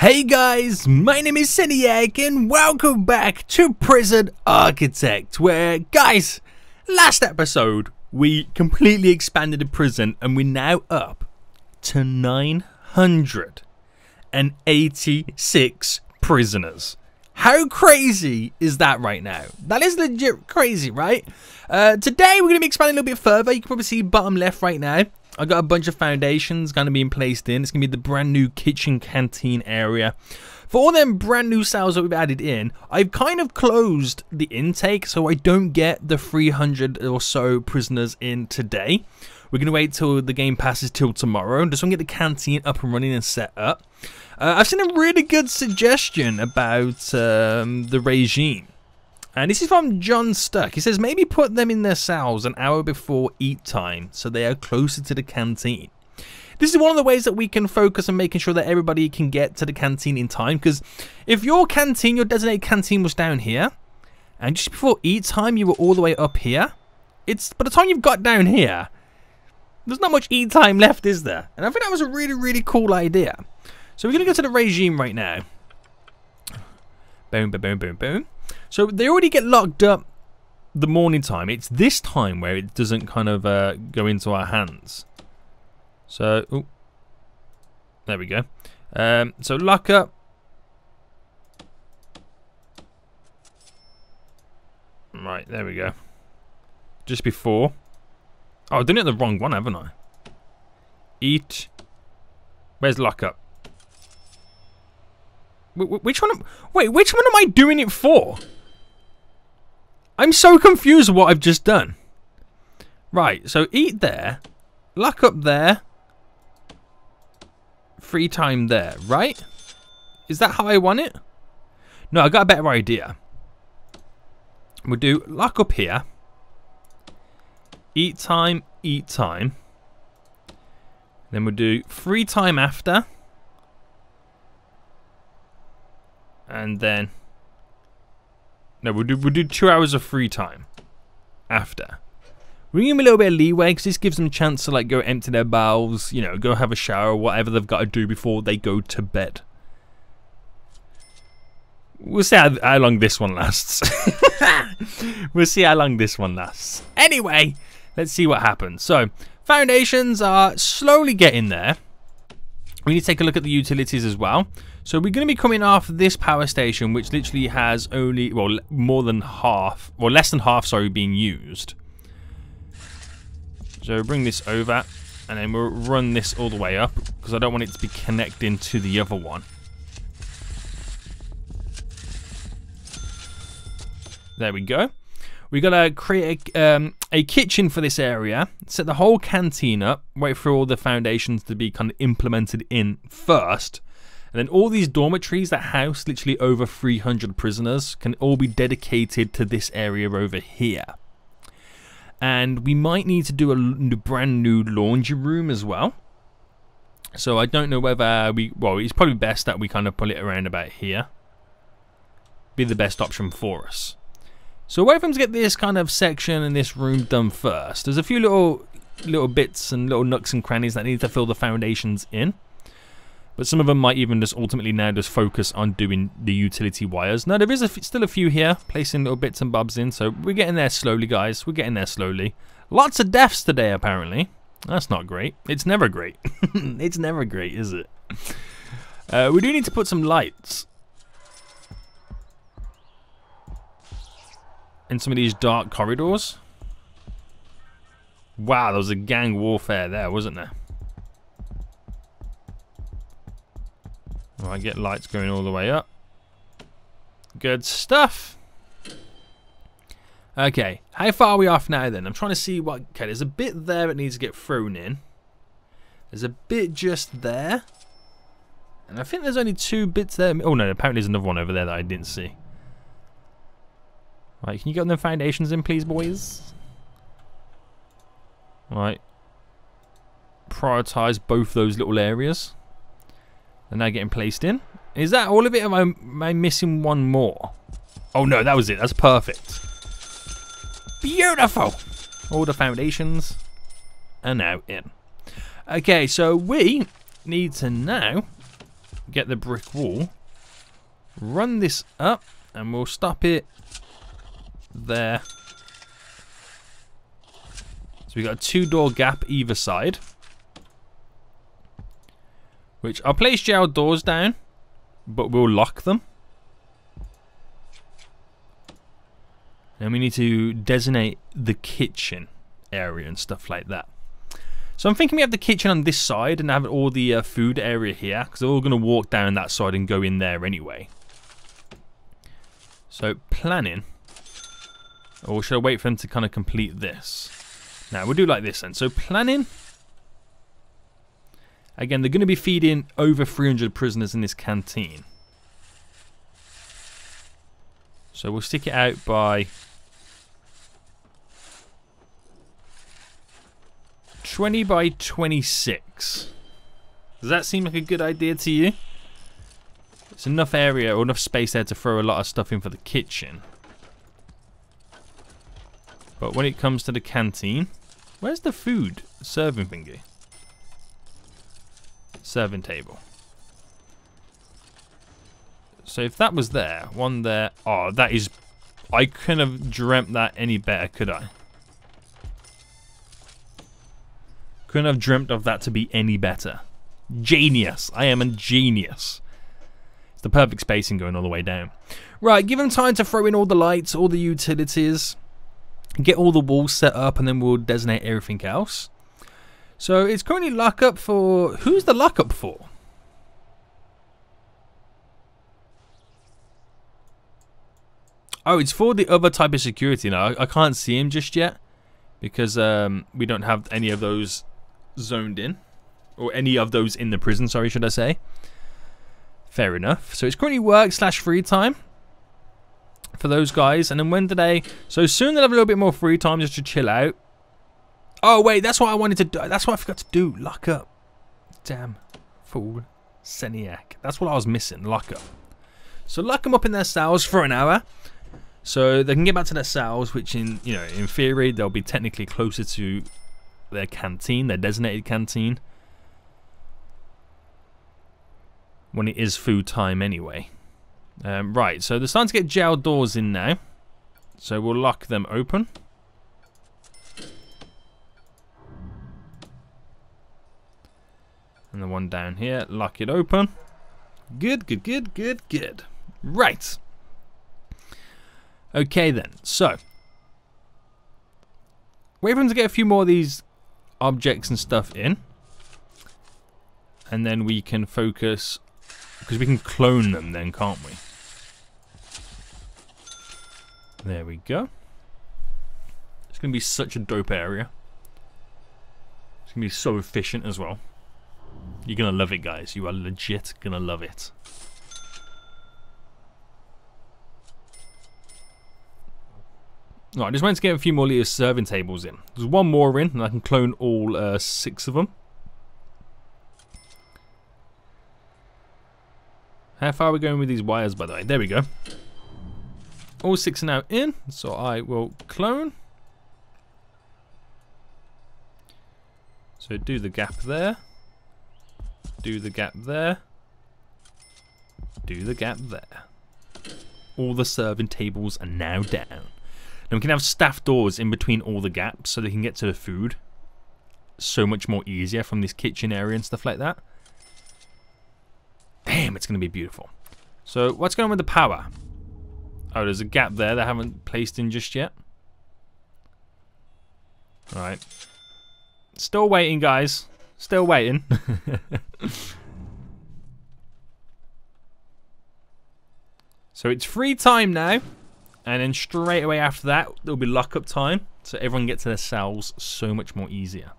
Hey guys, my name is Seniac and welcome back to Prison Architect, where, guys, last episode we completely expanded the prison and we're now up to 986 prisoners. How crazy is that right now? That is legit crazy, right? Today we're going to be expanding a little bit further. You can probably see bottom left right now. I got a bunch of foundations going to be placed in. It's going to be the brand new kitchen canteen area. For all them brand new cells that we've added in, I've kind of closed the intake so I don't get the 300 or so prisoners in today. We're going to wait till the game passes till tomorrow. Just want to get the canteen up and running and set up. I've seen a really good suggestion about the regime. And this is from John Stuck. He says maybe put them in their cells an hour before eat time so they are closer to the canteen. This is one of the ways that we can focus on making sure that everybody can get to the canteen in time. Because if your canteen, your designated canteen was down here, and just before eat time you were all the way up here, it's by the time you've got down here, there's not much eat time left, is there? And I think that was a really, really cool idea. So we're going to go to the regime right now. Boom, boom, boom, boom, boom. So they already get locked up the morning time. It's this time where it doesn't kind of go into our hands. So, ooh, there we go. So lock up. Right, there we go. Just before. Oh, I've done it the wrong one, haven't I? Eat. Where's lock up? Which one? Wait, which one am I doing it for? I'm so confused with what I've just done. Right, so eat there, lock up there, free time there, right? Is that how I want it? No, I got a better idea. We'll do lock up here, eat time, then we'll do free time after. And then, no, we'll do 2 hours of free time after. We give them a little bit of leeway because this gives them a chance to like go empty their bowels, you know, go have a shower, whatever they've got to do before they go to bed. We'll see how long this one lasts. We'll see how long this one lasts. Anyway, let's see what happens. So, foundations are slowly getting there. We need to take a look at the utilities as well. So we're going to be coming off this power station, which literally has only, well, more than half, or less than half, sorry, being used. So bring this over, and then we'll run this all the way up, because I don't want it to be connecting to the other one. There we go. We got to create a kitchen for this area, set the whole canteen up, wait for all the foundations to be kind of implemented in first. And then all these dormitories that house literally over 300 prisoners can all be dedicated to this area over here. And we might need to do a brand new laundry room as well. So I don't know whether well, it's probably best that we kind of pull it around about here. Be the best option for us. So wait for them to get this kind of section and this room done first. There's a few little bits and little nooks and crannies that need to fill the foundations in. But some of them might even just ultimately now just focus on doing the utility wires. Now there is still a few here, placing little bits and bobs in. So we're getting there slowly, guys. We're getting there slowly. Lots of deaths today, apparently. That's not great. It's never great. It's never great, is it? We do need to put some lights in some of these dark corridors. Wow, there was a gang warfare there, wasn't there? Right, get lights going all the way up. Good stuff. Okay, how far are we off now then? I'm trying to see what... Okay, there's a bit there that needs to get thrown in. There's a bit just there. And I think there's only 2 bits there. Oh no, apparently there's another one over there that I didn't see. Right, can you get them foundations in, please, boys? Right. Prioritize both those little areas. They're now getting placed in. Is that all of it? Am I missing one more? Oh no, that was it. That's perfect. Beautiful. All the foundations are now in. Okay, so we need to now get the brick wall, run this up, and we'll stop it there. So we got a 2-door gap either side, which I'll place jail doors down, but we'll lock them. And we need to designate the kitchen area and stuff like that. So I'm thinking we have the kitchen on this side and have all the food area here, because they're all going to walk down that side and go in there anyway. So planning, or should I wait for them to kind of complete this? Now we'll do like this then. So planning, again, they're going to be feeding over 300 prisoners in this canteen. So we'll stick it out by 20 by 26. Does that seem like a good idea to you? It's enough area or enough space there to throw a lot of stuff in for the kitchen. But when it comes to the canteen, where's the food serving thingy? Serving table. So if that was there, one there, oh, that is, I couldn't have dreamt that any better, could I? Couldn't have dreamt of that to be any better. Genius. I am a genius. It's the perfect spacing going all the way down. Right, give them time to throw in all the lights, all the utilities, get all the walls set up, and then we'll designate everything else. So it's currently lockup for... Who's the lockup for? Oh, it's for the other type of security now. I can't see him just yet because we don't have any of those zoned in, or any of those in the prison, sorry, should I say. Fair enough. So it's currently work / free time for those guys. And then when do they... So soon they'll have a little bit more free time just to chill out. Oh, wait, that's what I wanted to do. That's what I forgot to do. Lock up. Damn. Fool. Seniac. That's what I was missing. Lock up. So lock them up in their cells for an hour. So they can get back to their cells, which in theory, they'll be technically closer to their canteen, their designated canteen, when it is food time anyway. Right, so they're starting to get jail doors in now. So we'll lock them open. And the one down here, lock it open. Good, good, good, good, good. Right. Okay then, so wait for them to get a few more of these objects and stuff in, and then we can focus, because we can clone them then, can't we? There we go. It's going to be such a dope area. It's going to be so efficient as well. You're going to love it, guys. You are legit going to love it. Right, I just wanted to get a few more little serving tables in. There's one more in, and I can clone all 6 of them. How far are we going with these wires, by the way? There we go. All 6 are now in, so I will clone. So do the gap there. Do the gap there. Do the gap there. All the serving tables are now down. And we can have staff doors in between all the gaps so they can get to the food so much more easier from this kitchen area and stuff like that. Damn, it's going to be beautiful. So what's going on with the power? Oh, there's a gap there they haven't placed in just yet. Alright. Still waiting, guys. Still waiting. So it's free time now. And then straight away after that, there'll be lockup time. So everyone gets to their cells so much more easier.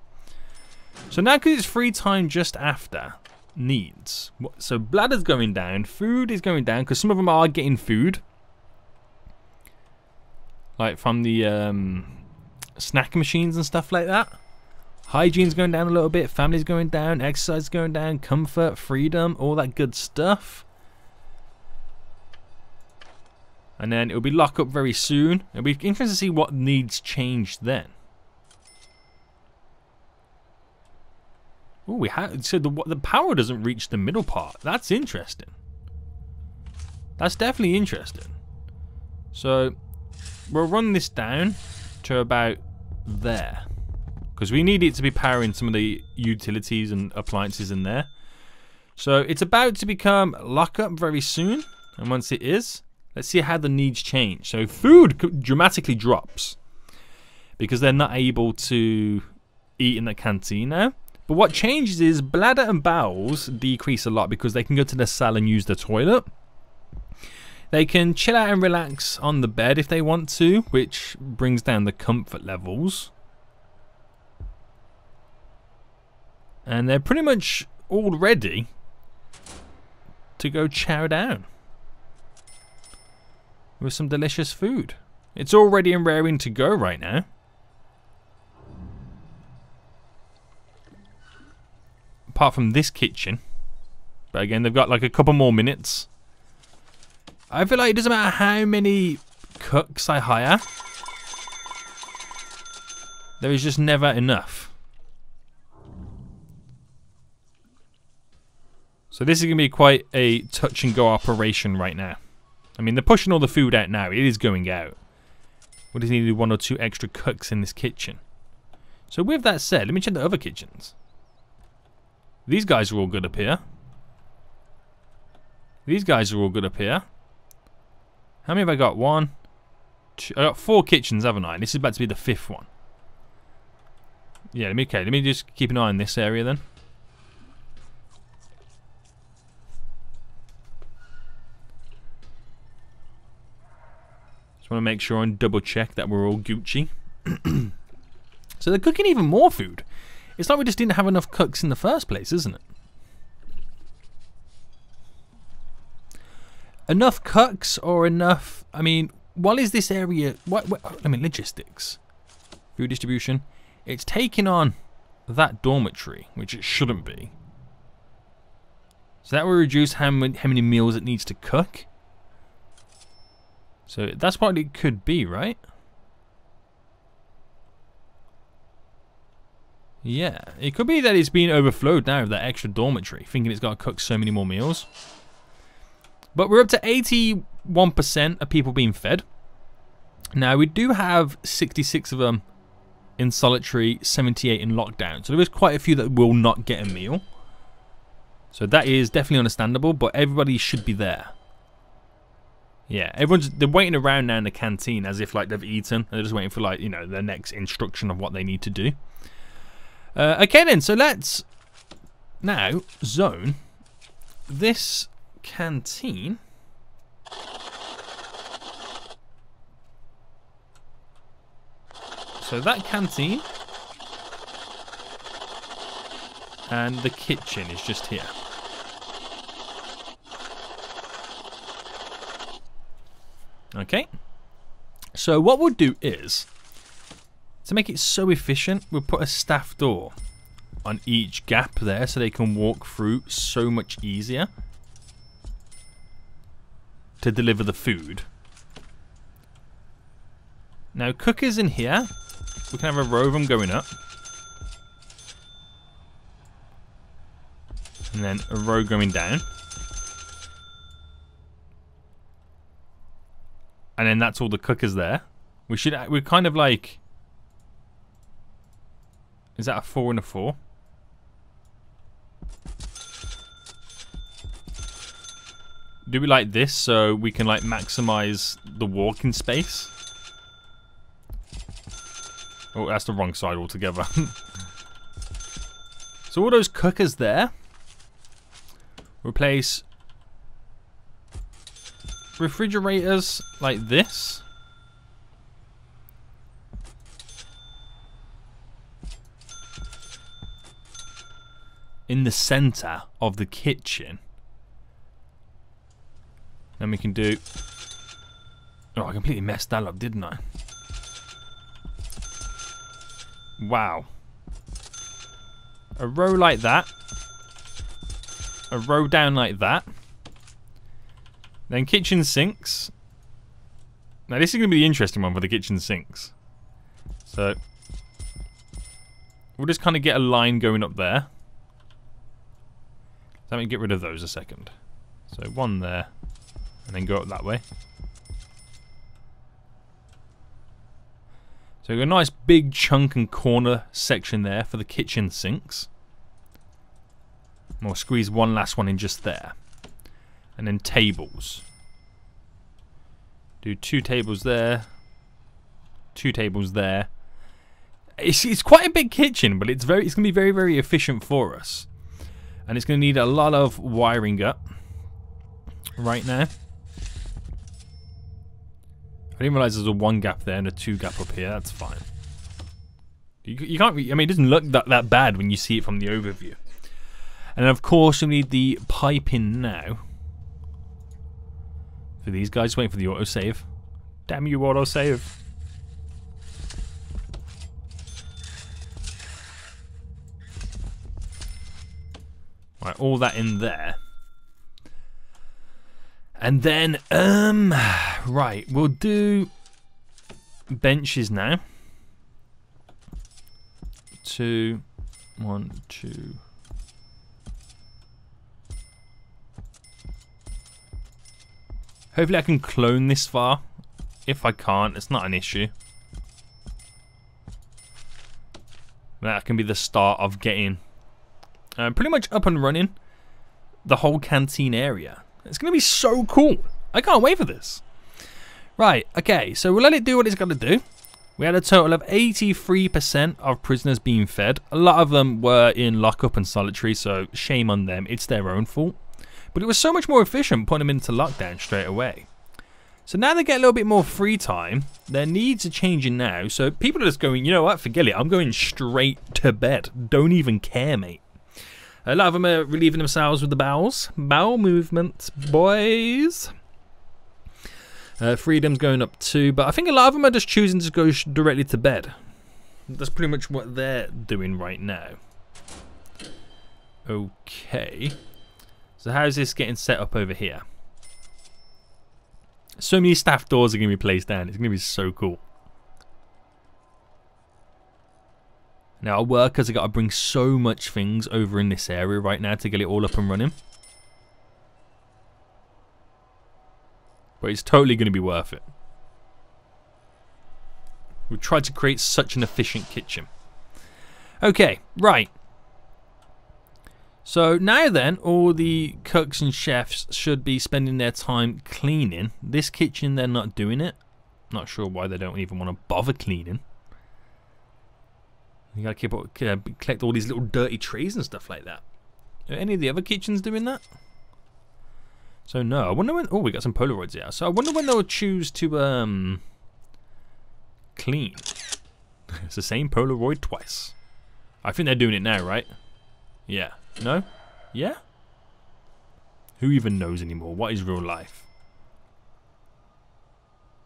So now, because it's free time just after, needs. So bladder's going down. Food is going down, because some of them are getting food. Like from the snack machines and stuff like that. Hygiene's going down a little bit. Family's going down. Exercise is going down. Comfort, freedom, all that good stuff. And then it'll be locked up very soon. It'll be interesting to see what needs changed then. Oh, we have. So the power doesn't reach the middle part. That's interesting. That's definitely interesting. So we'll run this down to about there, because we need it to be powering some of the utilities and appliances in there. So it's about to become lockup very soon, and once it is, let's see how the needs change. So food dramatically drops because they're not able to eat in the canteen now. But what changes is bladder and bowels decrease a lot because they can go to the cell and use the toilet. They can chill out and relax on the bed if they want to, which brings down the comfort levels. And they're pretty much all ready to go chow down with some delicious food. It's all ready and raring to go right now. Apart from this kitchen. But again, they've got like a couple more minutes. I feel like it doesn't matter how many cooks I hire, there is just never enough. So this is going to be quite a touch and go operation right now. I mean, they're pushing all the food out now. It is going out. We just needed 1 or 2 extra cooks in this kitchen. So with that said, let me check the other kitchens. These guys are all good up here. These guys are all good up here. How many have I got? 1, 2. I got 4 kitchens, haven't I? This is about to be the 5th one. Yeah, let me just keep an eye on this area then. Just want to make sure and double check that we're all Gucci. So they're cooking even more food. It's like we just didn't have enough cooks in the first place, isn't it? Enough cooks or enough... I mean, what is this area... I mean, logistics. Food distribution. It's taking on that dormitory, which it shouldn't be. So that will reduce how many meals it needs to cook. So that's what it could be, right? Yeah, it could be that it's being overflowed now with that extra dormitory, thinking it's got to cook so many more meals. But we're up to 81% of people being fed. Now, we do have 66 of them in solitary, 78 in lockdown. So there is quite a few that will not get a meal. So that is definitely understandable, but everybody should be there. Yeah, they're waiting around now in the canteen as if like they've eaten. And they're just waiting for like, you know, their next instruction of what they need to do. Okay then, so let's now zone this canteen so that canteen and the kitchen is just here. Okay, so what we'll do is, to make it so efficient, we'll put a staff door on each gap there so they can walk through so much easier to deliver the food. Now, cookers in here, we can have a row of them going up. And then a row going down. And then that's all the cookers there. We're kind of like... Is that a 4 and a 4? Do we like this so we can like maximize the walking space? Oh, that's the wrong side altogether. So all those cookers there. Replace refrigerators like this. In the center of the kitchen. Then we can do... Oh, I completely messed that up, didn't I? Wow. A row like that. A row down like that. Then kitchen sinks. Now this is going to be the interesting one for the kitchen sinks. So we'll just kind of get a line going up there. let me get rid of those a second. So one there, and then go up that way. So we've got a nice big chunk and corner section there for the kitchen sinks. And we'll squeeze one last one in just there. And then tables. Do 2 tables there. 2 tables there. It's quite a big kitchen, but it's going to be very, very efficient for us. And it's going to need a lot of wiring up right now. I didn't realize there's a 1 gap there and a 2 gap up here. That's fine. You can't. I mean, it doesn't look that bad when you see it from the overview. And of course, we need the pipe in now. For these guys, waiting for the autosave. Damn you, autosave. Right, all that in there. And then, right, we'll do benches now. 2, 1, 2. Hopefully I can clone this far. If I can't, it's not an issue. That can be the start of getting pretty much up and running the whole canteen area. It's going to be so cool. I can't wait for this. Right, okay, so we'll let it do what it's got to do. We had a total of 83% of prisoners being fed. A lot of them were in lockup and solitary, so shame on them. It's their own fault. But it was so much more efficient putting them into lockdown straight away. So now they get a little bit more free time. Their needs are changing now. So people are just going, you know what, forget it. I'm going straight to bed. Don't even care, mate. A lot of them are relieving themselves with the bowels. Bowel movement, boys. Freedom's going up too. But I think a lot of them are just choosing to go directly to bed. That's pretty much what they're doing right now. Okay. So how's this getting set up over here? So many staff doors are going to be placed down. It's going to be so cool. Now our workers have got to bring so much things over in this area right now to get it all up and running. But it's totally going to be worth it. We've tried to create such an efficient kitchen. Okay, right. So now then, all the cooks and chefs should be spending their time cleaning. This kitchen, they're not doing it. Not sure why they don't even want to bother cleaning. You gotta collect all these little dirty trays and stuff like that. Are any of the other kitchens doing that? So no, I wonder when. Oh, we got some Polaroids here. So I wonder when they'll choose to clean. It's the same Polaroid twice. I think they're doing it now, right? Yeah. No? Yeah? Who even knows anymore? What is real life?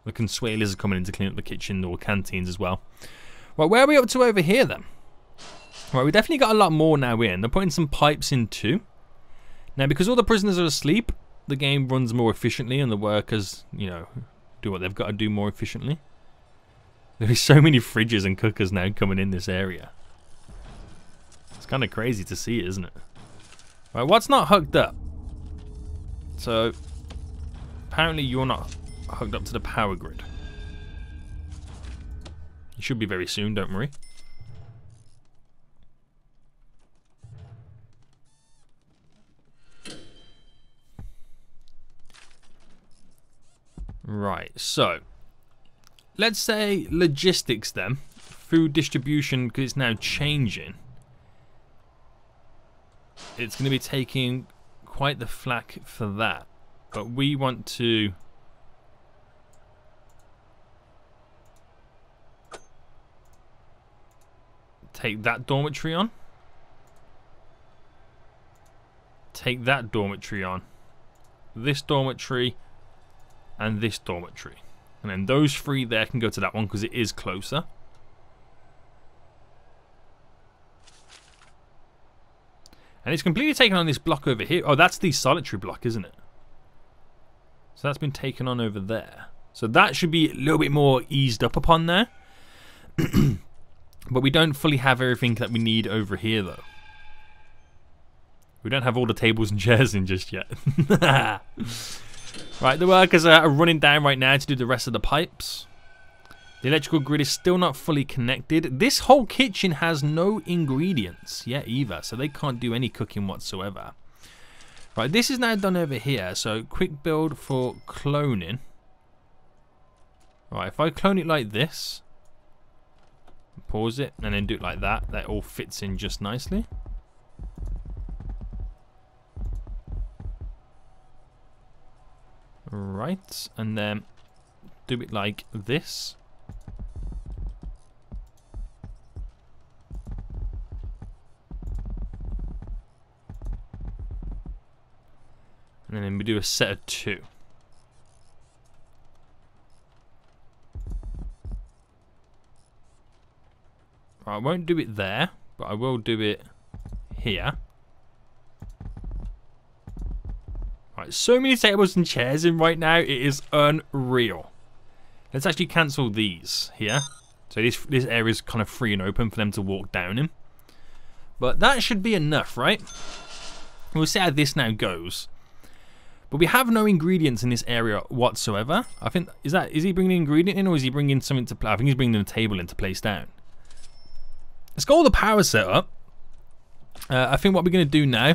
The consuelas are coming in to clean up the kitchen or canteens as well. Right, where are we up to over here then? Right, we definitely got a lot more now in. They're putting some pipes in too. Now, because all the prisoners are asleep, the game runs more efficiently and the workers, you know, do what they've got to do more efficiently. There's so many fridges and cookers now coming in this area. It's kind of crazy to see, isn't it? Right, what's not hooked up? So, apparently you're not hooked up to the power grid. You should be very soon, don't worry. Right, so let's say logistics then. Food distribution, because it's now changing. It's going to be taking quite the flack for that. But we want to take that dormitory on. Take that dormitory on. This dormitory and this dormitory. And then those three there can go to that one because it is closer. And it's completely taken on this block over here. Oh, that's the solitary block, isn't it? So that's been taken on over there. So that should be a little bit more eased up upon there. But we don't fully have everything that we need over here, though. We don't have all the tables and chairs in just yet. Right, the workers are running down right now to do the rest of the pipes. The electrical grid is still not fully connected. This whole kitchen has no ingredients yet either, so they can't do any cooking whatsoever. Right, this is now done over here, so quick build for cloning. Right, if I clone it like this, pause it, and then do it like that, that all fits in just nicely. Right, and then do it like this. And then we do a set of 2. Right, I won't do it there, but I will do it here. Right, so many tables and chairs in right now, it is unreal. Let's actually cancel these here. So this area is kind of free and open for them to walk down in. But that should be enough, right? We'll see how this now goes. But we have no ingredients in this area whatsoever. I think, is he bringing an ingredient in, or is he bringing something to play? I think he's bringing a table in to place down. Let's get all the power set up. I think what we're going to do now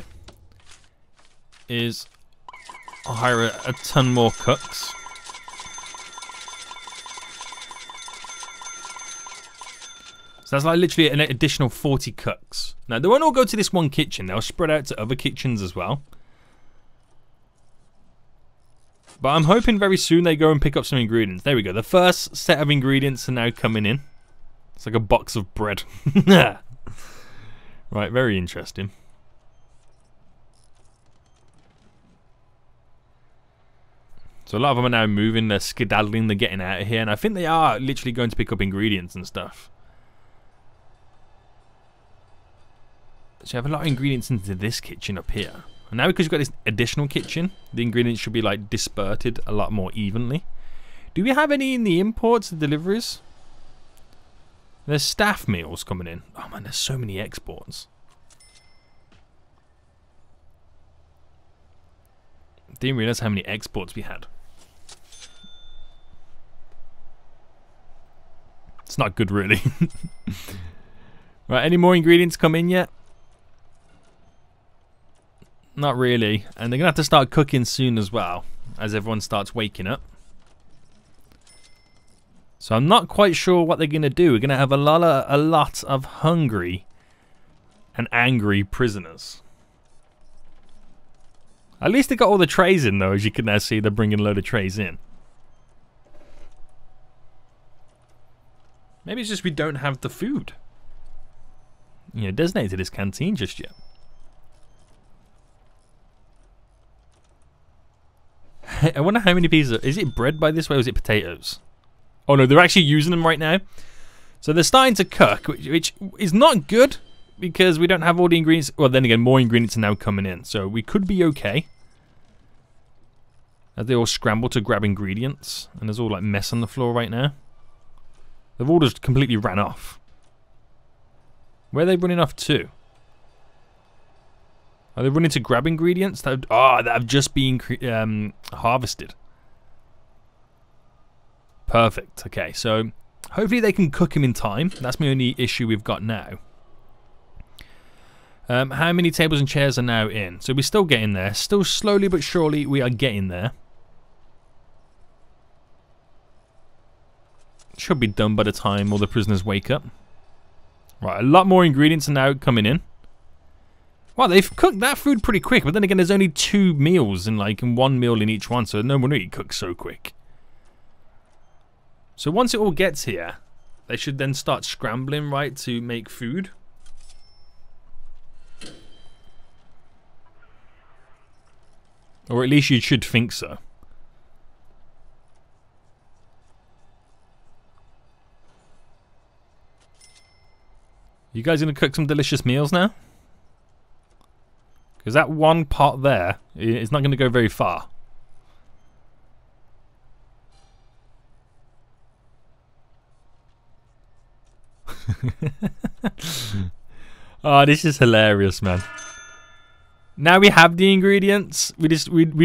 is I'll hire a ton more cooks. So that's like literally an additional 40 cooks. Now, they won't all go to this one kitchen. They'll spread out to other kitchens as well. But I'm hoping very soon they go and pick up some ingredients. There we go. The first set of ingredients are now coming in. It's like a box of bread. Right, very interesting. So a lot of them are now moving. They're skedaddling. They're getting out of here. And I think they are literally going to pick up ingredients and stuff. So you have a lot of ingredients into this kitchen up here. And now because you've got this additional kitchen, the ingredients should be like dispersed a lot more evenly. Do we have any in the imports and deliveries? There's staff meals coming in. Oh man, there's so many exports. Didn't realize how many exports we had. It's not good really. Right, any more ingredients come in yet? Not really, and they're gonna have to start cooking soon as well, as everyone starts waking up. So I'm not quite sure what they're gonna do. We're gonna have a lot of hungry and angry prisoners. At least they got all the trays in though, as you can now see. They're bringing a load of trays in. Maybe it's just we don't have the food, you know, designated to this canteen just yet. I wonder how many pieces. Is it bread by this way, or is it potatoes? Oh no, they're actually using them right now. So they're starting to cook, which is not good because we don't have all the ingredients. Well, then again, more ingredients are now coming in, so we could be okay. As they all scramble to grab ingredients, and there's all like mess on the floor right now. They've all just completely ran off. Where are they running off to? Are they running to grab ingredients that have just been harvested? Perfect. Okay, so hopefully they can cook them in time. That's my only issue we've got now. How many tables and chairs are now in? So we're still getting there. Still slowly but surely we are getting there. Should be done by the time all the prisoners wake up. Right, a lot more ingredients are now coming in. Wow, they've cooked that food pretty quick, but then again, there's only 2 meals and one meal in each one, so no one really cooks so quick. So once it all gets here, they should then start scrambling, right, to make food. Or at least you should think so. You guys gonna cook some delicious meals now? Because that one pot there is not going to go very far. Oh, this is hilarious, man. Now we have the ingredients. We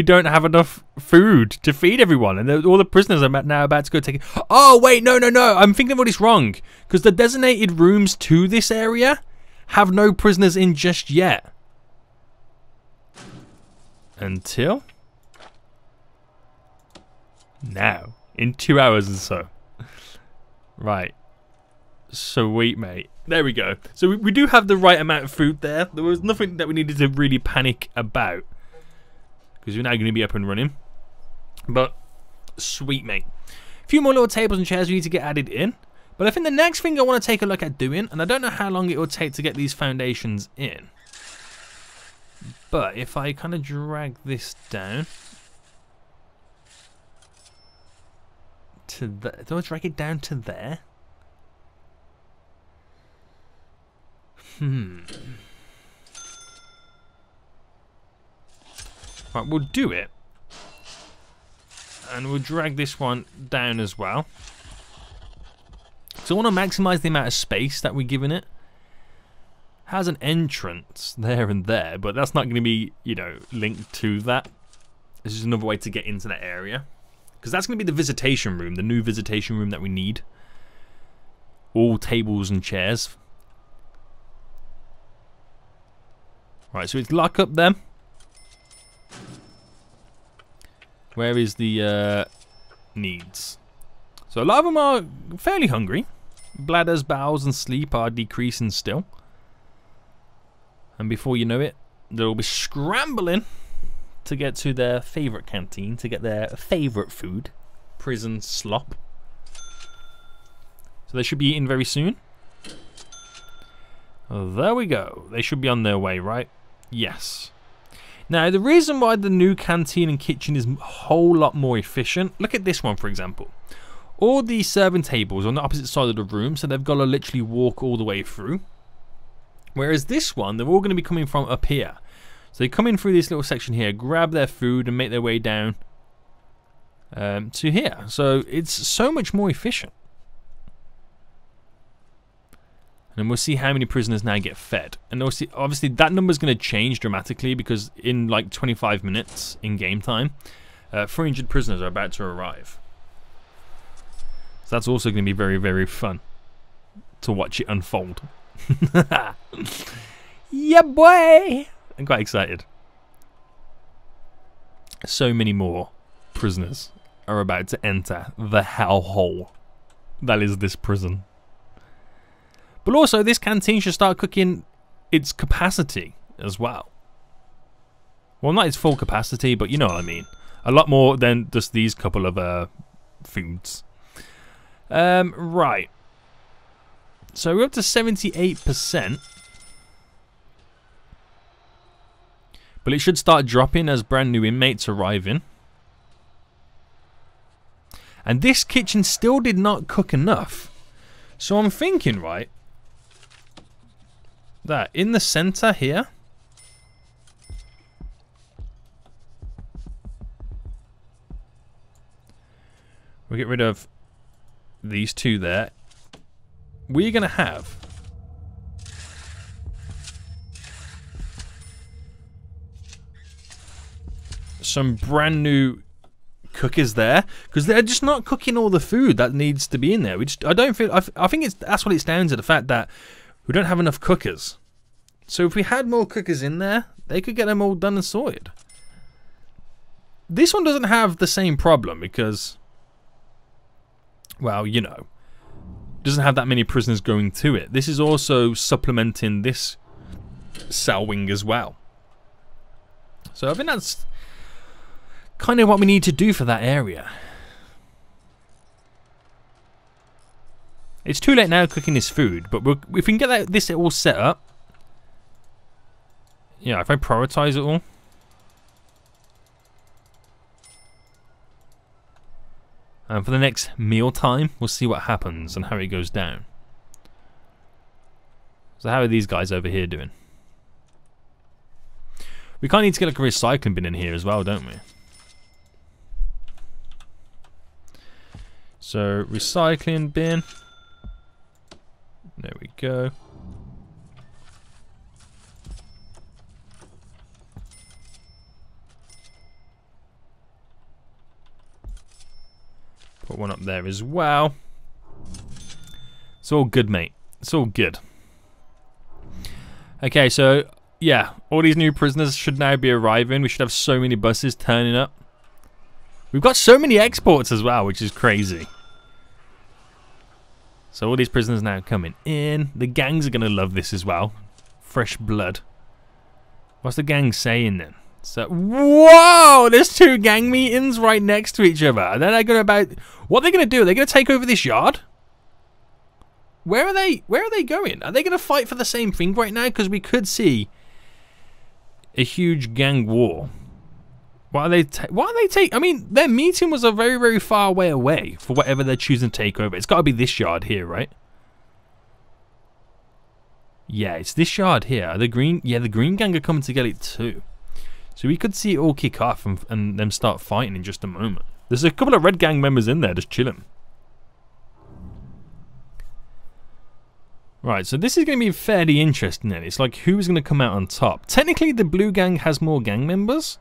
don't have enough food to feed everyone, and all the prisoners are now about to go take it. Oh wait, no. I'm thinking of all this wrong, because the designated rooms to this area have no prisoners in just yet. Until now, in 2 hours or so. Right. Sweet, mate. There we go. So we do have the right amount of food there. There was nothing that we needed to really panic about, because we're now going to be up and running. But sweet, mate. A few more little tables and chairs we need to get added in. But I think the next thing I want to take a look at doing, and I don't know how long it will take to get these foundations in, but if I kind of drag this down to the, do I drag it down to there? Right, we'll do it. And we'll drag this one down as well. So I want to maximize the amount of space that we're giving it. Has an entrance there and there, but that's not going to be, you know, linked to that. This is another way to get into that area, because that's going to be the visitation room, the new visitation room that we need. All tables and chairs. Right, so it's lock up them. Where is the needs? So a lot of them are fairly hungry. Bladders, bowels, and sleep are decreasing still. And before you know it, they'll be scrambling to get to their favourite canteen, to get their favourite food. Prison slop. So they should be eating very soon. Oh, there we go. They should be on their way, right? Yes. Now, the reason why the new canteen and kitchen is a whole lot more efficient, look at this one, for example. All the serving tables on the opposite side of the room, so they've got to literally walk all the way through. Whereas this one, they're all going to be coming from up here. So they come in through this little section here, grab their food, and make their way down to here. So it's so much more efficient. And we'll see how many prisoners now get fed. And obviously that number is going to change dramatically, because in like 25 minutes in game time, 300 prisoners are about to arrive. So that's also going to be very, very fun to watch it unfold. Yeah, boy! I'm quite excited. So many more prisoners are about to enter the hellhole that is this prison. But also, this canteen should start cooking its capacity as well. Well, not its full capacity, but you know what I mean. A lot more than just these couple of foods. Right. So we're up to 78%. But it should start dropping as brand new inmates arrive in. And this kitchen still did not cook enough. So I'm thinking, right, that in the center here, we'll get rid of these two there. We're going to have some brand new cookers there, because they're just not cooking all the food that needs to be in there. I think that's what it's down to, the fact that we don't have enough cookers. So if we had more cookers in there, they could get them all done and sorted. This one doesn't have the same problem because, well, you know, doesn't have that many prisoners going to it. This is also supplementing this cell wing as well. So I think that's kind of what we need to do for that area. It's too late now cooking this food, but if we can get this all set up, yeah, if I prioritize it all, and for the next meal time, we'll see what happens and how it goes down. So how are these guys over here doing? We kind of need to get like a recycling bin in here as well, don't we? So recycling bin. There we go. Put one up there as well. It's all good, mate. It's all good. Okay, so yeah, all these new prisoners should now be arriving. We should have so many buses turning up. We've got so many exports as well, which is crazy. So all these prisoners now coming in. The gangs are going to love this as well. Fresh blood. What's the gang saying then? So, whoa! There's 2 gang meetings right next to each other. And then they're going to what are they going to do? Are they going to take over this yard? Where are they going? Are they going to fight for the same thing right now? Because we could see a huge gang war. What are they taking? I mean, their meeting was a very, very far way away for whatever they're choosing to take over. It's got to be this yard here, right? Yeah, it's this yard here. The green gang are coming to get it too. So we could see it all kick off and them start fighting in just a moment. There's a couple of red gang members in there just chilling. Right, so this is going to be fairly interesting then. It's like who's going to come out on top. Technically, the blue gang has more gang members.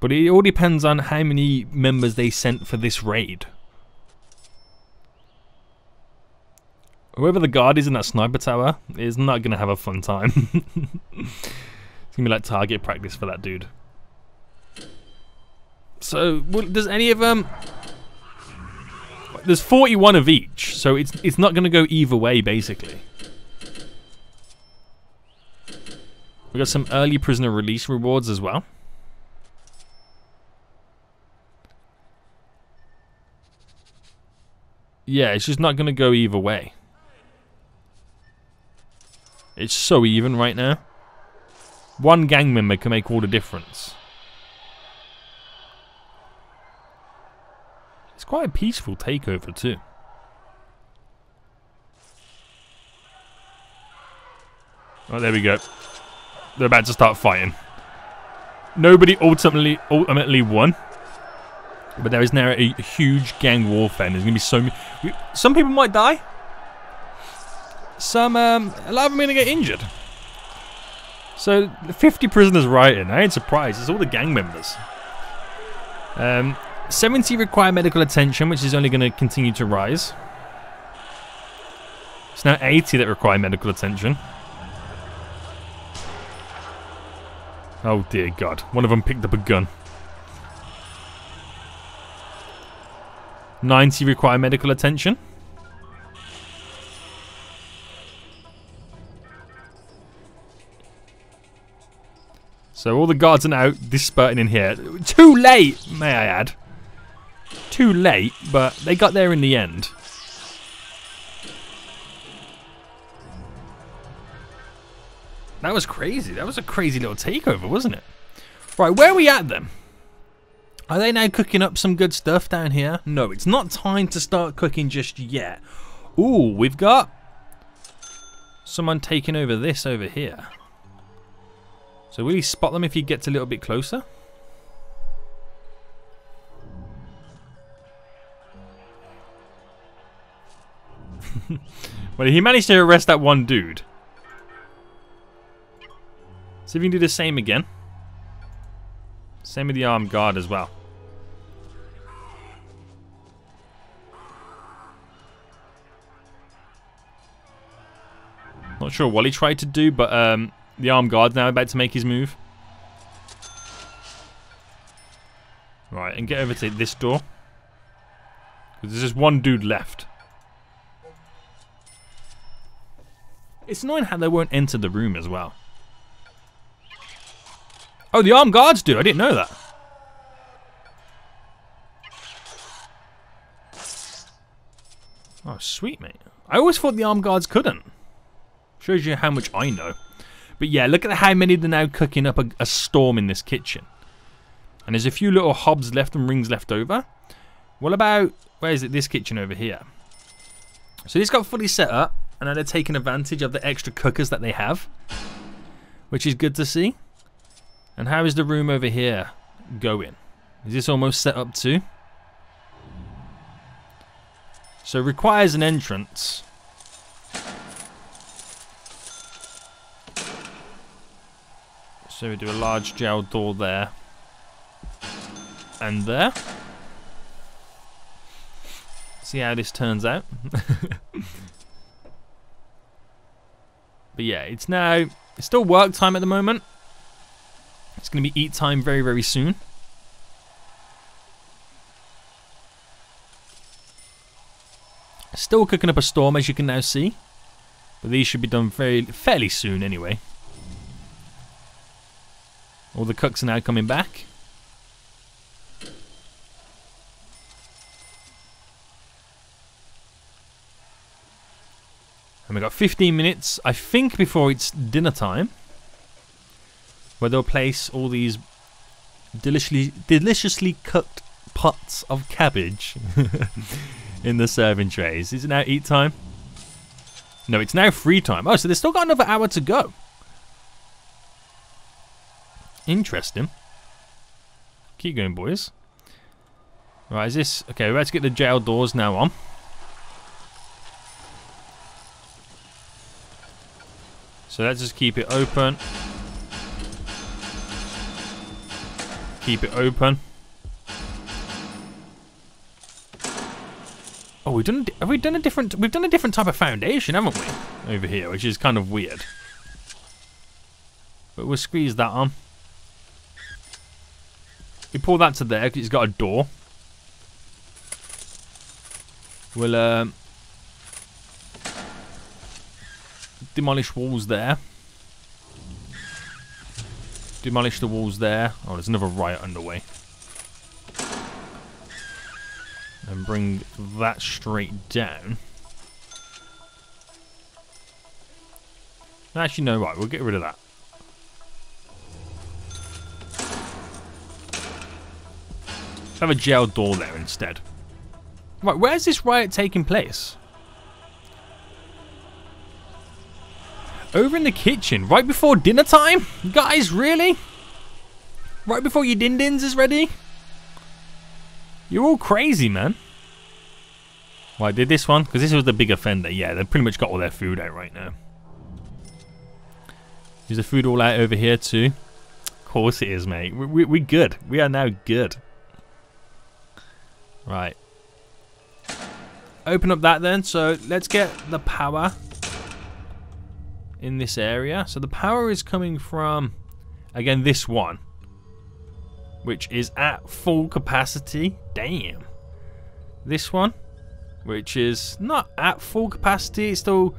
But it all depends on how many members they sent for this raid. Whoever the guard is in that sniper tower is not going to have a fun time. It's going to be like target practice for that dude. So, does any of them... There's 41 of each, so it's not going to go either way, basically. We got some early prisoner release rewards as well. Yeah, it's just not going to go either way. It's so even right now. One gang member can make all the difference. It's quite a peaceful takeover too. Oh, there we go. They're about to start fighting. Nobody ultimately won. But there is now a huge gang warfare, and there's going to be so many... Some people might die. A lot of them are going to get injured. So, 50 prisoners rioting. I ain't surprised. It's all the gang members. 70 require medical attention, which is only going to continue to rise. It's now 80 that require medical attention. Oh dear God. One of them picked up a gun. 90 require medical attention. So all the guards are now dispersing in here. Too late, may I add. Too late, but they got there in the end. That was crazy. That was a crazy little takeover, wasn't it? Right, where are we at then? Are they now cooking up some good stuff down here? No, it's not time to start cooking just yet. Ooh, we've got someone taking over this over here. So will you spot them if he gets a little bit closer? Well, he managed to arrest that one dude. See if you can do the same again. Same with the armed guard as well. Not sure what he tried to do, but the armed guard's now about to make his move. Right, and get over to this door. Because there's just one dude left. It's annoying how they won't enter the room as well. Oh, the armed guards do. I didn't know that. Oh, sweet, mate. I always thought the armed guards couldn't. Shows you how much I know. But yeah, look at how many they're now cooking up a storm in this kitchen. And there's a few little hobs left and rings left over. What about, where is it, this kitchen over here? So this got fully set up. And now they're taking advantage of the extra cookers that they have. Which is good to see. And how is the room over here going? Is this almost set up too? So it requires an entrance. So we do a large gel door there. And there. See how this turns out. But yeah, it's still work time at the moment. It's going to be eat time very, very soon. Still cooking up a storm, as you can now see. But these should be done fairly soon anyway. All the cooks are now coming back. And we've got 15 minutes, I think, before it's dinner time. Where they'll place all these deliciously cooked pots of cabbage in the serving trays. Is it now eat time? No, it's now free time. Oh, so they've still got another hour to go. Interesting. Keep going, boys. Right, is this... Okay, let's get the jail doors now on. So let's just keep it open. Keep it open. Oh, we've done a different type of foundation, haven't we? Over here, which is kind of weird. But we'll squeeze that on. We pull that to there because it's got a door. We'll demolish walls there. Demolish the walls there. Oh, there's another riot underway. And bring that straight down. Actually, no, right, we'll get rid of that. Have a jail door there instead. Right, where's this riot taking place? Over in the kitchen, right before dinner time? Guys, really? Right before your din-dins is ready? You're all crazy, man. Right, did this one? Because this was the big offender. Yeah, they've pretty much got all their food out right now. Is the food all out over here too? Of course it is, mate. We're good. We are now good. Right. Open up that then. So let's get the power in this area. So the power is coming from, again, this one, which is at full capacity. Damn. This one, which is not at full capacity. It's still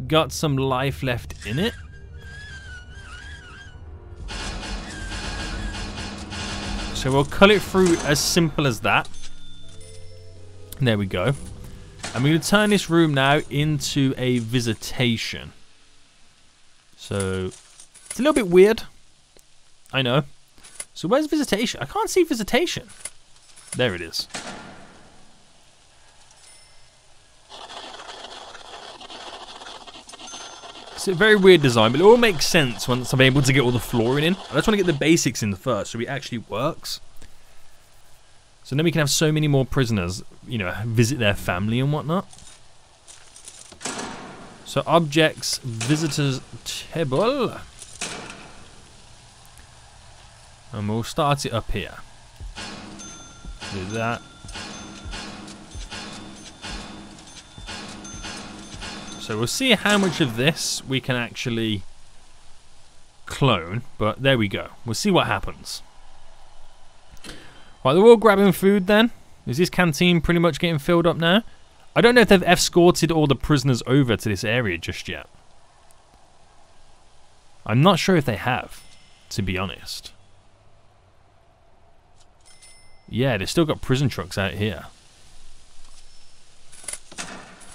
got some life left in it. So we'll cut it through as simple as that. There we go. I'm going to turn this room now into a visitation. So it's a little bit weird. I know. So where's visitation? I can't see visitation. There it is. It's a very weird design, but it all makes sense once I'm able to get all the flooring in. I just want to get the basics in first so it actually works. So then we can have so many more prisoners, you know, visit their family and whatnot. So objects, visitors table. And we'll start it up here. Do that. So we'll see how much of this we can actually clone, but there we go. We'll see what happens. Right, they're all grabbing food then. Is this canteen pretty much getting filled up now? I don't know if they've escorted all the prisoners over to this area just yet. I'm not sure if they have, to be honest. Yeah, they've still got prison trucks out here.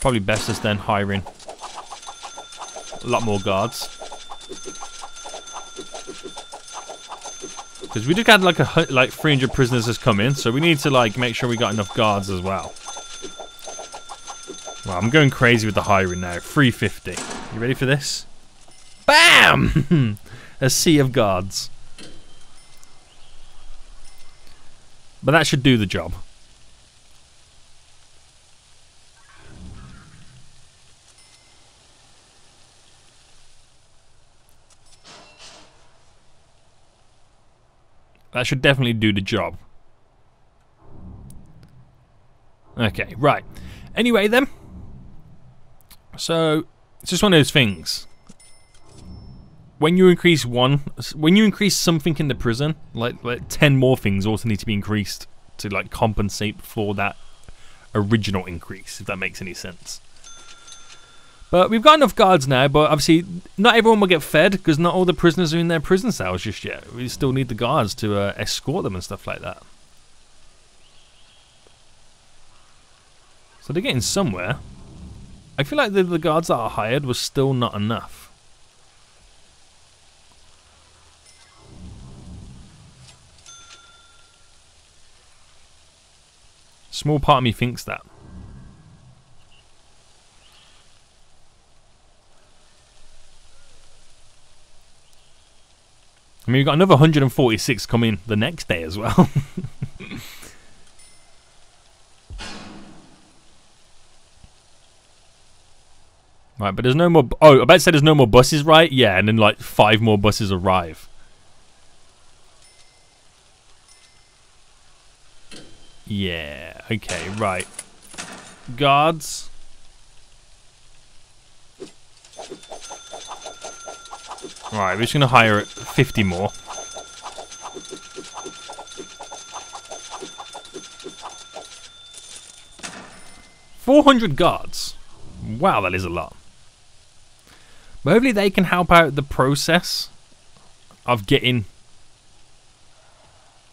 Probably best us then hiring a lot more guards. Because we just had like 300 prisoners has come in, so we need to like make sure we got enough guards as well. Well, I'm going crazy with the hiring now. 350. You ready for this? Bam! A sea of guards. But that should do the job. That should definitely do the job. Okay, right. Anyway then. So, it's just one of those things. When you increase something in the prison, like 10 more things also need to be increased to like compensate for that original increase, if that makes any sense. But we've got enough guards now, but obviously not everyone will get fed because not all the prisoners are in their prison cells just yet. We still need the guards to escort them and stuff like that. So they're getting somewhere. I feel like the guards that are hired was still not enough. Small part of me thinks that. I mean, we've got another 146 coming the next day as well. Right, but there's no more... Oh, I about to say there's no more buses, right? Yeah, and then like 5 more buses arrive. Yeah, okay, right. Guards. Alright, we're just going to hire 50 more. $400 guards. Wow, that is a lot. But hopefully they can help out the process of getting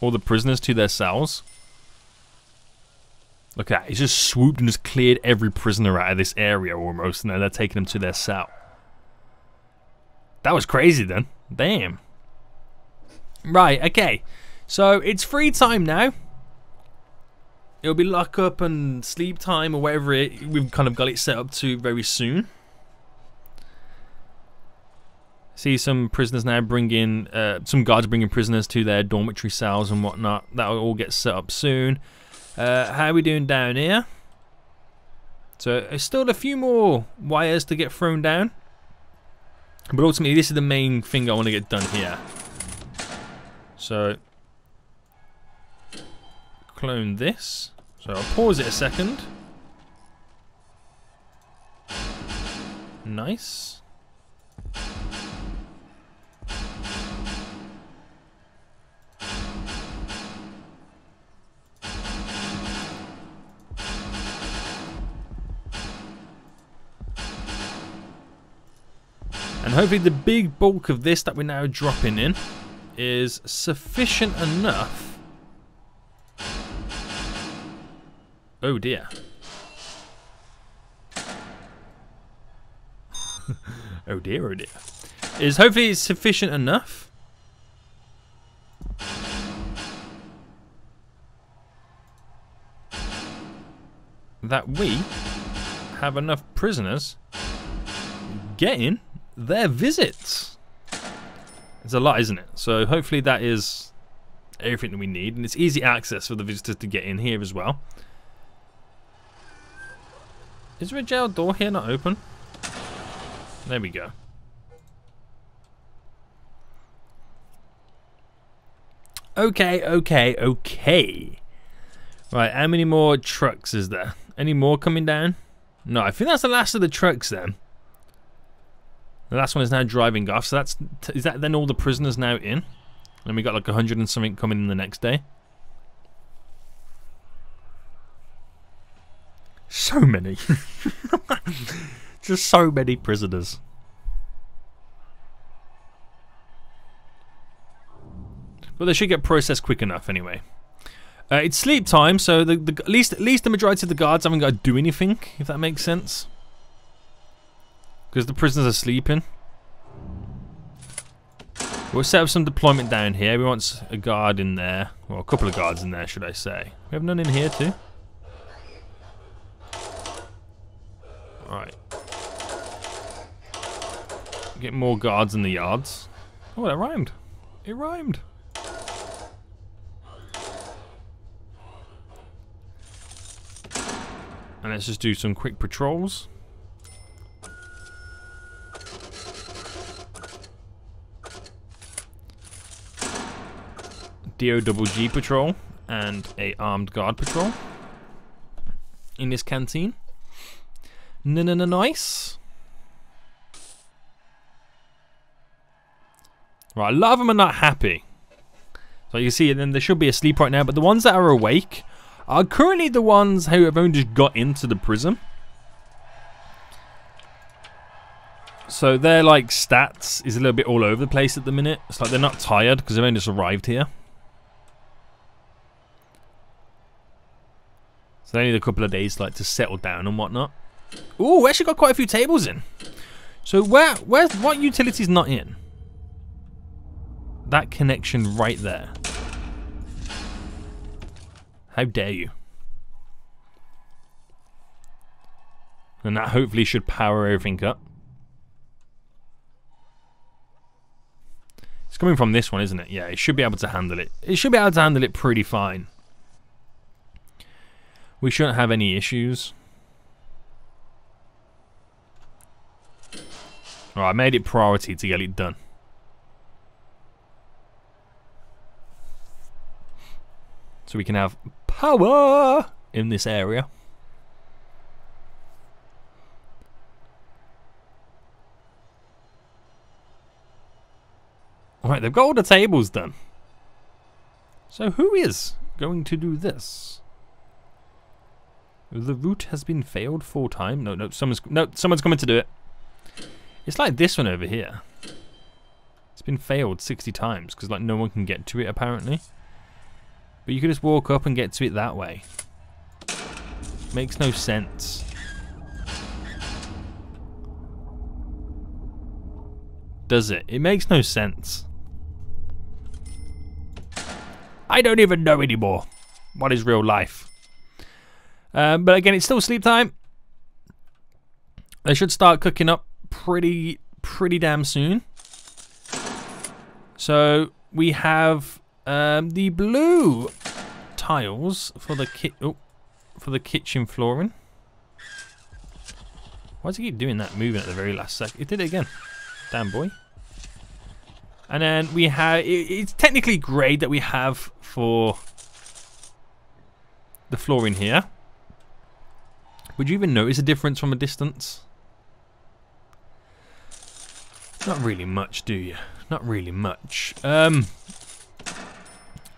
all the prisoners to their cells. Look at that, he's just swooped and just cleared every prisoner out of this area almost, and now they're taking them to their cell. That was crazy then. Damn. Right, okay. So it's free time now. It'll be lock up and sleep time or whatever we've kind of got it set up to very soon. See some prisoners now bringing, some guards bringing prisoners to their dormitory cells and whatnot. That'll all get set up soon. How are we doing down here? So there's still a few more wires to get thrown down. But ultimately this is the main thing I want to get done here. So clone this. So I'll pause it a second. Nice. And hopefully the big bulk of this that we're now dropping in is sufficient enough. Oh dear. Oh dear, oh dear. Is hopefully it's sufficient enough that we have enough prisoners getting their visits. It's a lot, isn't it? So hopefully that is everything that we need, and it's easy access for the visitors to get in here as well. Is there a jail door here not open? There we go. Okay, okay, okay. Right, how many more trucks is there? Any more coming down? No, I think that's the last of the trucks then. The last one is now driving off, so is that then all the prisoners now in? And we got like 100 and something coming in the next day. So many. Just so many prisoners. But they should get processed quick enough anyway. It's sleep time, so at least the majority of the guards haven't got to do anything, if that makes sense. Because the prisoners are sleeping. We'll set up some deployment down here. We want a guard in there. Well, a couple of guards in there, should I say. We have none in here too. Alright. Get more guards in the yards. Oh, that rhymed. It rhymed. And let's just do some quick patrols. DOGG patrol and a armed guard patrol. in this canteen. Nice. Right, a lot of them are not happy. So you see, then they should be asleep right now, but the ones that are awake are currently the ones who have only just got into the prison. So their like stats is a little bit all over the place at the minute. It's like they're not tired because they've only just arrived here. So they need a couple of days like to settle down and whatnot. Ooh, we actually got quite a few tables in. So what utility's not in? That connection right there. How dare you? And that hopefully should power everything up. It's coming from this one, isn't it? Yeah, it should be able to handle it. It should be able to handle it pretty fine. We shouldn't have any issues. Alright, I made it priority to get it done. So we can have power in this area. Alright, they've got all the tables done. So who is going to do this? The route has been failed 4 times. No, someone's coming to do it. It's like this one over here. It's been failed 60 times because like no one can get to it apparently. But you could just walk up and get to it that way. Makes no sense. Does it? It makes no sense. I don't even know anymore. What is real life? But again, it's still sleep time. They should start cooking up pretty damn soon. So we have the blue tiles for the kitchen flooring. Why does he keep doing that? Moving at the very last second. It did it again. Damn boy. And then we have it's technically grey that we have for the flooring here. Would you even notice a difference from a distance? Not really much, do you? Not really much.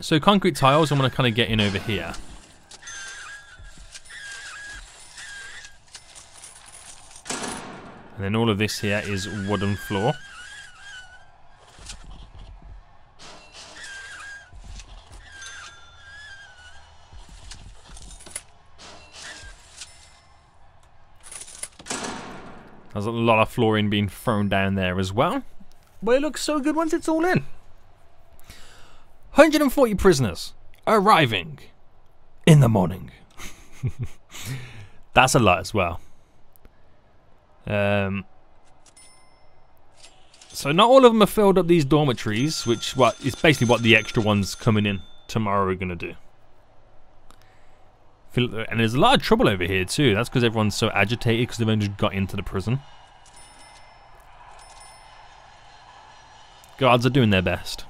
So concrete tiles, I'm going to kind of get in over here. And then all of this here is wooden floor. There's a lot of flooring being thrown down there as well. But it looks so good once it's all in. 140 prisoners arriving in the morning. That's a lot as well. So not all of them have filled up these dormitories, which is basically what the extra ones coming in tomorrow are going to do. And there's a lot of trouble over here too. That's because everyone's so agitated because they've only just got into the prison. Guards are doing their best.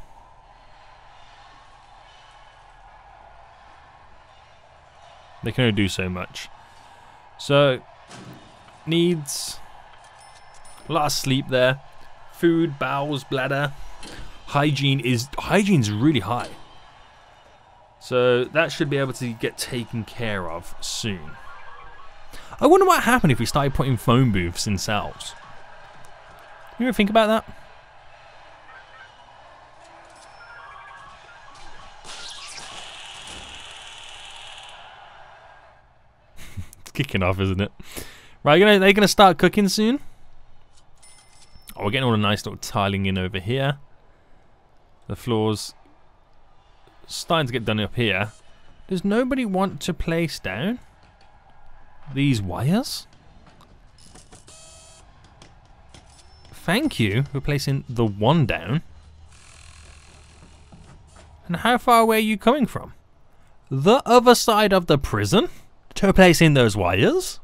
They can only do so much. So, needs a lot of sleep there. Food, bowels, bladder. Hygiene's really high. So that should be able to get taken care of soon. I wonder what happened if we started putting phone booths in cells. You ever think about that? It's kicking off, isn't it? Right, they're gonna start cooking soon. Oh, we're getting all the nice little tiling in over here. The floors starting to get done up here. Does nobody want to place down these wires? Thank you for placing the one down. And how far away are you coming from? The other side of the prison to place in those wires?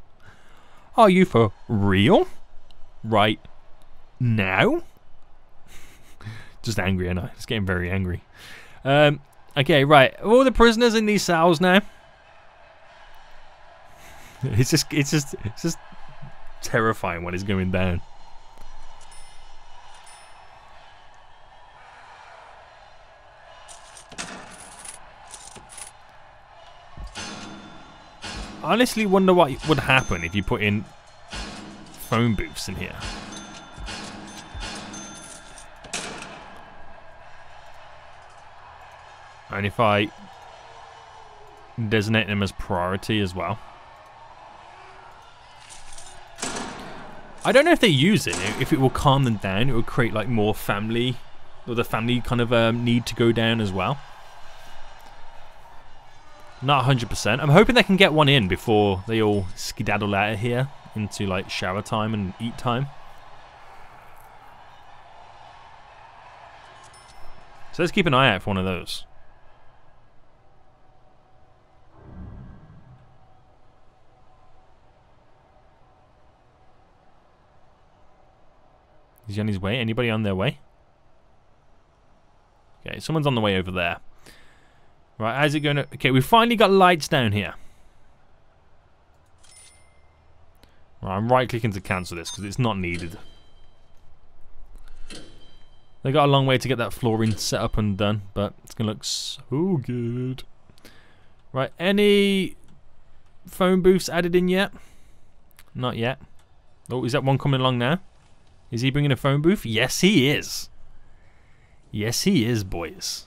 Are you for real? Right now? Just angry, I know. It's getting very angry. Okay, right. All the prisoners in these cells now. It's just terrifying when it's going down. I honestly wonder what would happen if you put in phone booths in here. And if I designate them as priority as well. I don't know if they use it, if it will calm them down, it will create like more family, or the family kind of need to go down as well. Not 100%. I'm hoping they can get one in before they all skedaddle out of here into like shower time and eat time. So let's keep an eye out for one of those. Is he on his way? Anybody on their way? Okay, someone's on the way over there. Right, how's it going to... Okay, we've finally got lights down here. Right, I'm right-clicking to cancel this because it's not needed. They got a long way to get that flooring set up and done, but it's going to look so good. Right, any phone booths added in yet? Not yet. Oh, is that one coming along now? Is he bringing a phone booth? Yes, he is. Yes, he is, boys.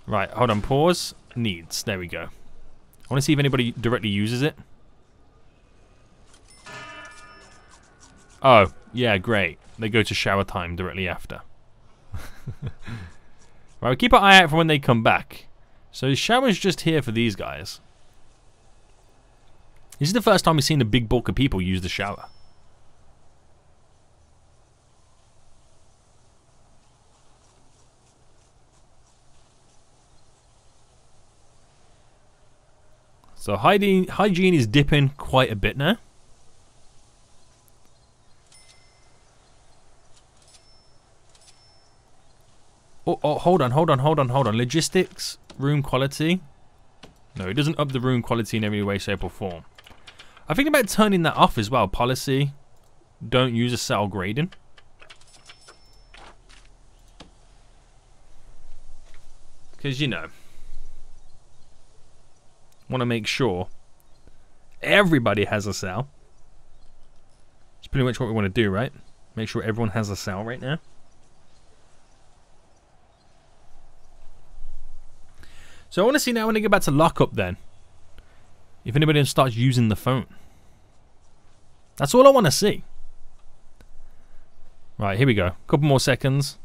Right, hold on, pause. Needs, there we go. I want to see if anybody directly uses it. Oh, yeah, great. They go to shower time directly after. Right, we'll keep an eye out for when they come back. So the shower's just here for these guys. This is the first time we've seen a big bulk of people use the shower. So hygiene is dipping quite a bit now. Oh, hold on. Logistics, room quality. No, it doesn't up the room quality in every way, shape or form. I think about turning that off as well. Policy, don't use a cell grading. Because, you know, want to make sure everybody has a cell. It's pretty much what we want to do, right? Make sure everyone has a cell right now. So I want to see now when I get back to lockup then, if anybody starts using the phone. That's all I want to see. Right, here we go. A couple more seconds.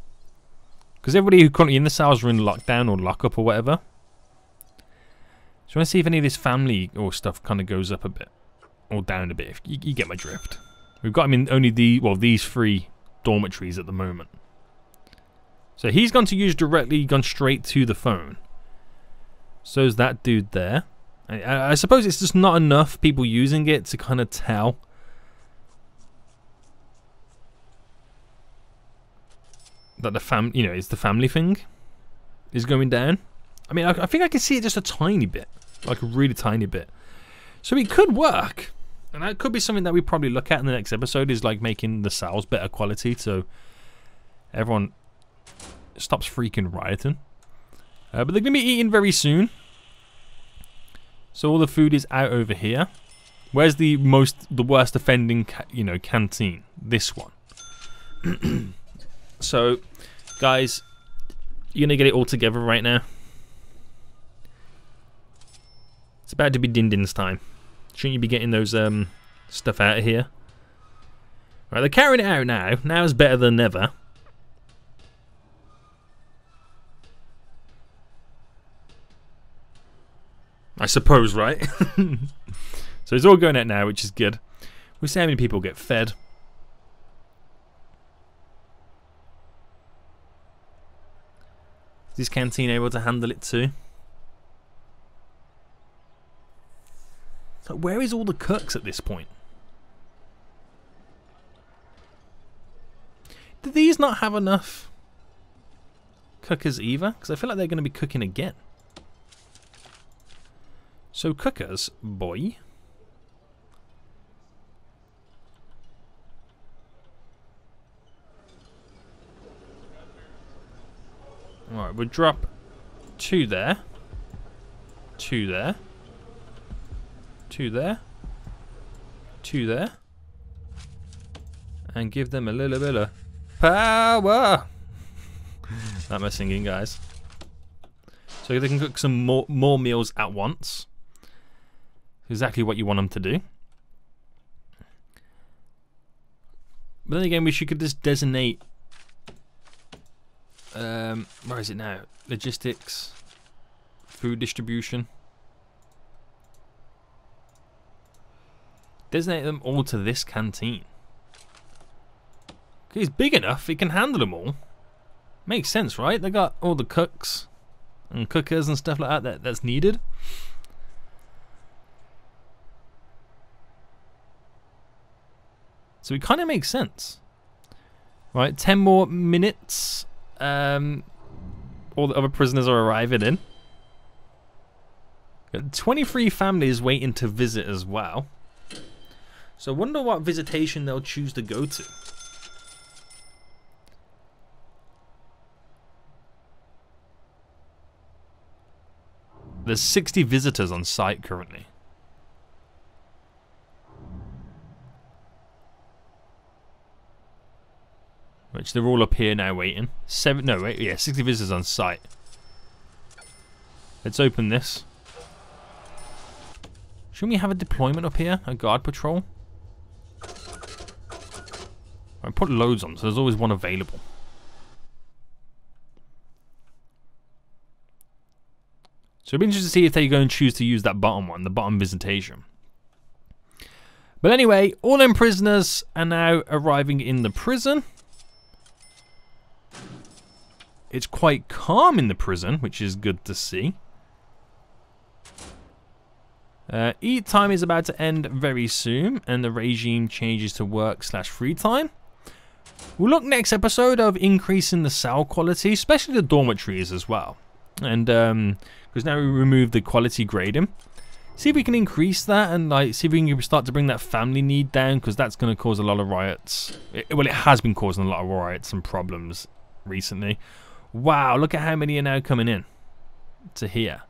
Because everybody who currently in the cells are in lockdown or lockup or whatever. So I want to see if any of this family or stuff kind of goes up a bit. Or down a bit. If you get my drift. We've got him in only these 3 dormitories at the moment. So he's gone straight to the phone. So's that dude there. I suppose it's just not enough people using it to kind of tell. That it's the family thing is going down. I mean, I think I can see it just a tiny bit. Like a really tiny bit. So it could work. And that could be something that we probably look at in the next episode, is like making the cells better quality so everyone stops freaking rioting. But they're going to be eating very soon. So all the food is out over here. Where's the worst offending canteen? This one. So, guys, you're going to get it all together right now. It's about to be Din-Din's time. Shouldn't you be getting those stuff out of here? Right, they're carrying it out now. Now is better than never. I suppose, right? So it's all going out now, which is good. We'll see how many people get fed. Is this canteen able to handle it too? So where is all the cooks at this point? Do these not have enough cookers either? Because I feel like they're going to be cooking again. So cookers, boy. Right, we'll drop 2 there. 2 there. 2 there. 2 there. And give them a little bit of power. That my singing, guys. So they can cook some more meals at once. Exactly what you want them to do. But then again, we could just designate. Where is it now? Logistics, food distribution. Designate them all to this canteen. It's big enough; it can handle them all. Makes sense, right? They got all the cooks and cookers and stuff like that that's needed. So it kind of makes sense, right? 10 more minutes. All the other prisoners are arriving in. Got 23 families waiting to visit as well. So I wonder what visitation they'll choose to go to. There's 60 visitors on site currently. Which they're all up here now waiting. 60 visitors on site. Let's open this. Shouldn't we have a deployment up here? A guard patrol? I put loads on, so there's always one available. So it'll be interesting to see if they go and choose to use that bottom one, the bottom visitation. But anyway, all them prisoners are now arriving in the prison. It's quite calm in the prison, which is good to see. Eat time is about to end very soon, and the regime changes to work/free time. We'll look next episode of increasing the cell quality, especially the dormitories as well. And because now we remove the quality grading. See if we can increase that and see if we can start to bring that family need down, because that's going to cause a lot of riots. Well, it has been causing a lot of riots and problems recently. Wow, look at how many are now coming in to here.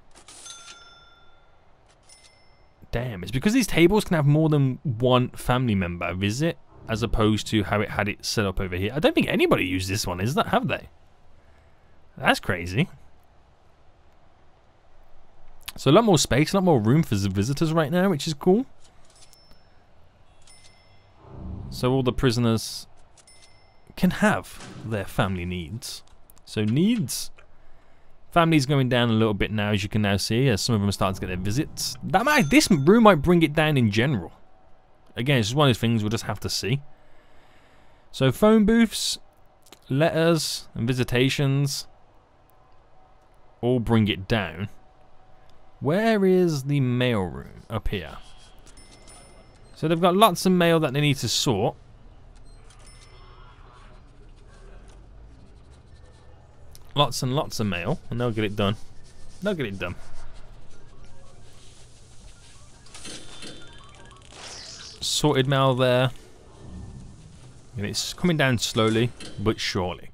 Damn, it's because these tables can have more than one family member visit, as opposed to how it had it set up over here. I don't think anybody used this one, is that? Have they? That's crazy. So a lot more space, a lot more room for the visitors right now, which is cool. So all the prisoners can have their family needs. So needs. Family's going down a little bit now, as you can now see, as some of them are starting to get their visits. This room might bring it down in general. Again, it's just one of those things we'll just have to see. So phone booths, letters, and visitations all bring it down. Where is the mail room? Up here. So they've got lots of mail that they need to sort. Lots and lots of mail, and they'll get it done. They'll get it done. Sorted mail there. And it's coming down slowly, but surely.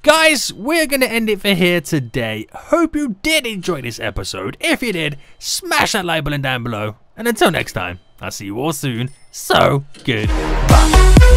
Guys, we're going to end it for here today. Hope you did enjoy this episode. If you did, smash that like button down below. And until next time, I'll see you all soon. So, goodbye.